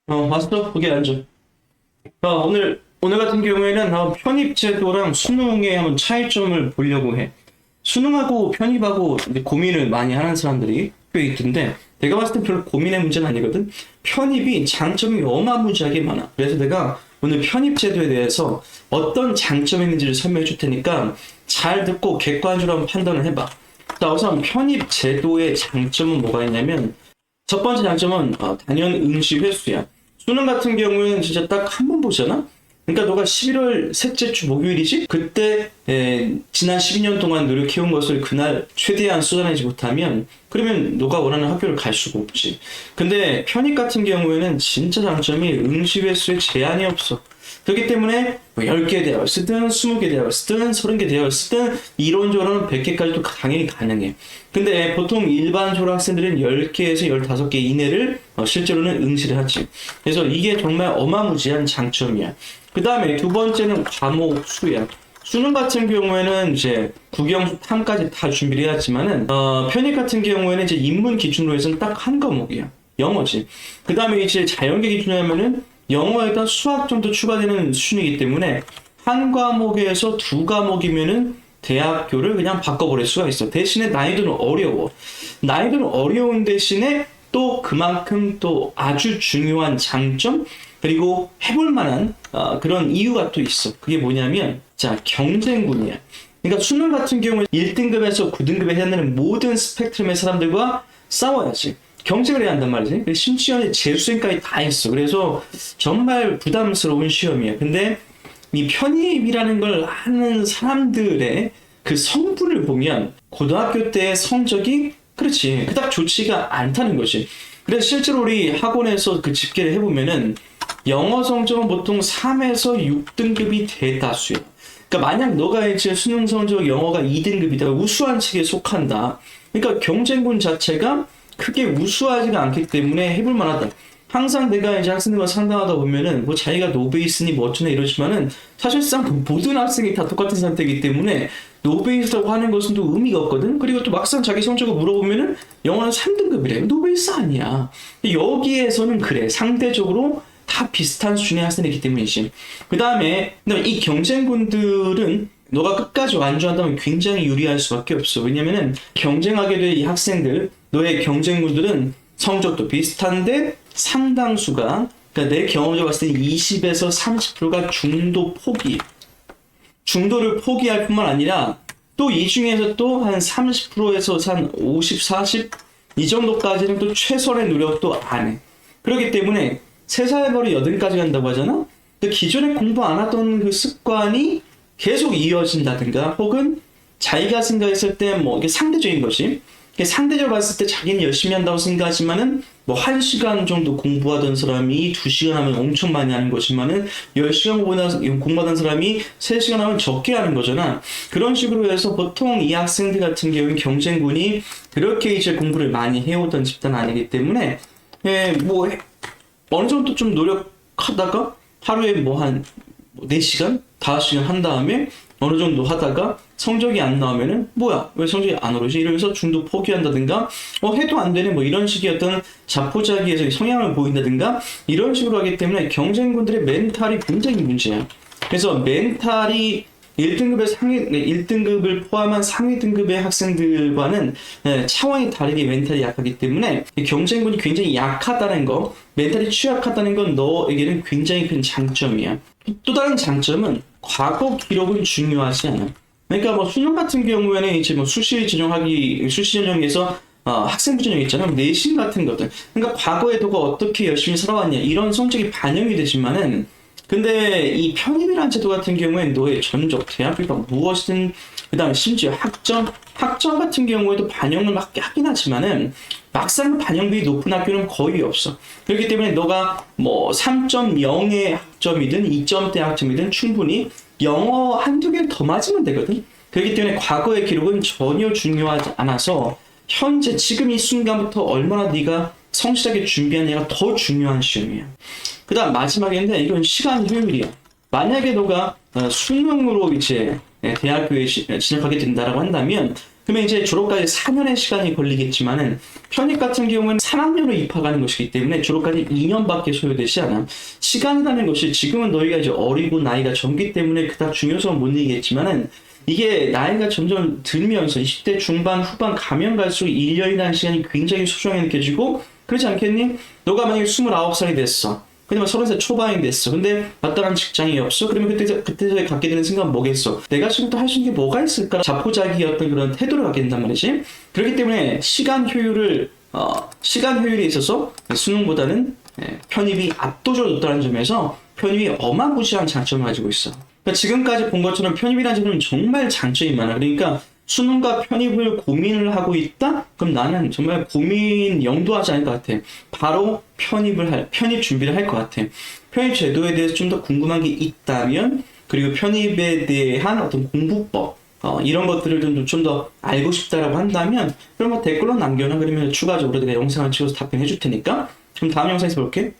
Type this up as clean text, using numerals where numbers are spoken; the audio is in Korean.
왔어? 거기 앉아. 오늘 같은 경우에는 편입제도랑 수능의 한번 차이점을 보려고 해. 수능하고 편입하고 이제 고민을 많이 하는 사람들이 꽤 있던데, 내가 봤을 때 별로 고민의 문제는 아니거든? 편입이 장점이 어마무지하게 많아. 그래서 내가 오늘 편입제도에 대해서 어떤 장점이 있는지를 설명해 줄 테니까 잘 듣고 객관적으로 한번 판단을 해봐. 자, 우선 편입제도의 장점은 뭐가 있냐면, 첫 번째 장점은 단연 응시 횟수야. 수능 같은 경우에는 진짜 딱 한 번 보잖아? 그러니까 너가 11월 셋째 주 목요일이지? 그때 지난 12년 동안 노력해온 것을 그날 최대한 쏟아내지 못하면 그러면 너가 원하는 학교를 갈 수가 없지. 근데 편입 같은 경우에는 진짜 장점이 응시 횟수에 제한이 없어. 그렇기 때문에 뭐 10개 대학을 쓰든 20개 대학을 쓰든 30개 대학을 쓰든 이론적으로는 100개까지도 당연히 가능해. 근데 보통 일반 졸업학생들은 10개에서 15개 이내를 실제로는 응시를 하지. 그래서 이게 정말 어마무지한 장점이야. 그 다음에 두 번째는 과목 수야. 수능 같은 경우에는 이제 국영수 탐까지 다 준비를 해야지만은 편입 같은 경우에는 이제 인문 기준으로 해서는 딱 한 과목이야. 영어지. 그 다음에 이제 자연계 기준으로 하면은 영어에다 수학 정도 추가되는 수준이기 때문에 한 과목에서 두 과목이면은 대학교를 그냥 바꿔버릴 수가 있어. 대신에 난이도는 어려워. 난이도는 어려운 대신에 또 그만큼 또 아주 중요한 장점 그리고 해볼 만한 그런 이유가 또 있어. 그게 뭐냐면 자 경쟁군이야. 그러니까 수능 같은 경우에 1등급에서 9등급에 해당되는 모든 스펙트럼의 사람들과 싸워야지. 경쟁을 해야 한단 말이지. 심지어 재수생까지 다 했어. 그래서 정말 부담스러운 시험이야. 근데 이 편입이라는 걸 하는 사람들의 그 성분을 보면 고등학교 때 성적이 그렇지 그닥 좋지가 않다는 거지. 그래서 실제로 우리 학원에서 그 집계를 해보면은 영어 성적은 보통 3에서 6등급이 대다수야. 그러니까 만약 너가 이제 수능 성적 영어가 2등급이다 우수한 측에 속한다. 그러니까 경쟁군 자체가 크게 우수하지가 않기 때문에 해볼 만하다. 항상 내가 이제 학생들과 상담하다 보면은 뭐 자기가 노베이스니 뭐 어쩌나 이러지만은 사실상 모든 학생이 다 똑같은 상태이기 때문에 노베이스라고 하는 것은 또 의미가 없거든. 그리고 또 막상 자기 성적을 물어보면은 영어는 3등급이래. 노베이스 아니야. 여기에서는 그래. 상대적으로 다 비슷한 수준의 학생이기 때문이지. 그 다음에 이 경쟁군들은 너가 끝까지 완주한다면 굉장히 유리할 수밖에 없어. 왜냐면은 경쟁하게 될 이 학생들, 너의 경쟁군들은 성적도 비슷한데 상당수가, 그러니까 내 경험으로 봤을 때 20에서 30%가 중도 포기. 중도를 포기할 뿐만 아니라 또 이 중에서 또 한 30%에서 한 50, 40? 이 정도까지는 또 최선의 노력도 안 해. 그렇기 때문에 3살 머리 8까지 간다고 하잖아? 근데 기존에 공부 안 하던 그 습관이 계속 이어진다든가 혹은 자기가 생각했을 때 뭐 이게 상대적인 것이 상대적으로 봤을 때 자기는 열심히 한다고 생각하지만은 뭐 1시간 정도 공부하던 사람이 2시간 하면 엄청 많이 하는 것이면은 10시간 공부하던 사람이 3시간 하면 적게 하는 거잖아. 그런 식으로 해서 보통 이 학생들 같은 경우는 경쟁군이 그렇게 이제 공부를 많이 해오던 집단 아니기 때문에 뭐 어느 정도 좀 노력하다가 하루에 뭐 한 4시간? 5시간 한 다음에 어느 정도 하다가 성적이 안 나오면은 뭐야 왜 성적이 안 오르지 이러면서 중도 포기한다든가 해도 안 되는 뭐 이런 식의 어떤 자포자기에서 성향을 보인다든가 이런 식으로 하기 때문에 경쟁군들의 멘탈이 굉장히 문제야. 그래서 멘탈이 1등급을 포함한 상위 등급의 학생들과는 차원이 다르게 멘탈이 약하기 때문에 경쟁군이 굉장히 약하다는 거, 멘탈이 취약하다는 건 너에게는 굉장히 큰 장점이야. 또 다른 장점은 과거 기록은 중요하지 않아. 그러니까 뭐 수능 같은 경우에는 이제 뭐 수시 전형에서 학생부 전형 있잖아요. 내신 같은 것들. 그러니까 과거에 너가 어떻게 열심히 살아왔냐 이런 성적이 반영이 되지만은 근데 이 편입이라는 제도 같은 경우에는 너의 전적, 대학교가 무엇이든 그다음에 심지어 학점 같은 경우에도 반영을 하긴 하지만은 막상 반영률이 높은 학교는 거의 없어. 그렇기 때문에 너가 뭐 3.0의 학점이든 2점대 학점이든 충분히 영어 한두 개를 더 맞으면 되거든. 그렇기 때문에 과거의 기록은 전혀 중요하지 않아서 현재 지금 이 순간부터 얼마나 네가 성실하게 준비하느냐가 더 중요한 시험이야. 그 다음 마지막인데 이건 시간 효율이야. 만약에 너가 수능으로 이제 대학교에 진학하게 된다라고 한다면 그러면 이제 졸업까지 4년의 시간이 걸리겠지만은 편입 같은 경우는 3학년으로 입학하는 것이기 때문에 졸업까지 2년밖에 소요되지 않아. 시간이라는 것이 지금은 너희가 이제 어리고 나이가 젊기 때문에 그닥 중요성은 못 이기겠지만은 이게 나이가 점점 들면서 20대 중반 후반 가면 갈수록 1년이라는 시간이 굉장히 소중하게 느껴지고 그렇지 않겠니? 너가 만약에 29살이 됐어. 근데 막 30살 초반이 됐어. 근데 마땅한 직장이 없어? 그러면 그때 갖게 되는 생각은 뭐겠어? 내가 지금부터 할 수 있는 게 뭐가 있을까? 자포자기의 어떤 그런 태도를 갖게 된단 말이지. 그렇기 때문에 시간 효율에 있어서 수능보다는 편입이 압도적으로 높다는 점에서 편입이 어마무시한 장점을 가지고 있어. 그러니까 지금까지 본 것처럼 편입이라는 점은 정말 장점이 많아. 그러니까 수능과 편입을 고민을 하고 있다? 그럼 나는 정말 고민 영도하지 않을 것 같아. 바로 편입 준비를 할 것 같아. 편입 제도에 대해서 좀 더 궁금한 게 있다면, 그리고 편입에 대한 어떤 공부법, 이런 것들을 좀 더 알고 싶다라고 한다면, 그럼 뭐 댓글로 남겨놔. 그러면 추가적으로 내가 영상을 찍어서 답변해 줄 테니까. 그럼 다음 영상에서 볼게.